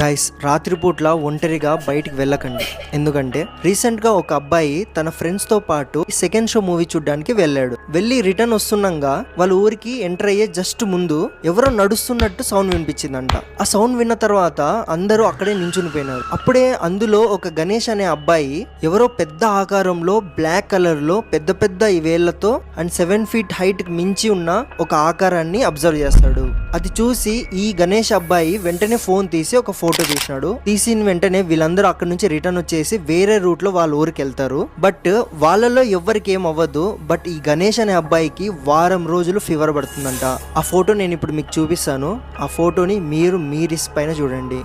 Guys, రాత్రిపూట్ల ఒంటరిగా బయటికి వెళ్ళకండి. ఎందుకంటే రీసెంట్ గా ఒక అబ్బాయి తన ఫ్రెండ్స్ తో పాటు సెకండ్ షో మూవీ చూడడానికి వెళ్ళాడు. వెళ్ళి రిటర్న్ వస్తున్నాగా వాళ్ళ ఊరికి ఎంటర్ అయ్యే జస్ట్ ముందు ఎవరో నడుస్తున్నట్టు సౌండ్ వినిపించిందంట. ఆ సౌండ్ విన్న తర్వాత అందరూ అక్కడే నించుని పోయినారు. అప్పుడే అందులో ఒక గణేష్ అనే అబ్బాయి ఎవరో పెద్ద ఆకారంలో బ్లాక్ కలర్ లో పెద్ద పెద్ద ఈ వేళ్లతో అండ్ 7 feet హైట్ మించి ఉన్న ఒక ఆకారాన్ని అబ్జర్వ్ చేస్తాడు. అది చూసి ఈ గణేష్ అబ్బాయి వెంటనే ఫోన్ తీసి ఒక ఫోటో తీసినాడు. తీసిన వెంటనే వీళ్ళందరూ అక్కడ నుంచి రిటర్న్ వచ్చేసి వేరే రూట్ లో వాళ్ళ ఊరికి వెళ్తారు. బట్ వాళ్ళలో ఎవ్వరికి ఏం అవ్వదు. బట్ ఈ గణేష్ అనే అబ్బాయికి వారం రోజులు ఫీవర్ పడుతుందంట. ఆ ఫోటో నేను ఇప్పుడు మీకు చూపిస్తాను. ఆ ఫోటోని మీరు మీ రిస్క్ పైన చూడండి.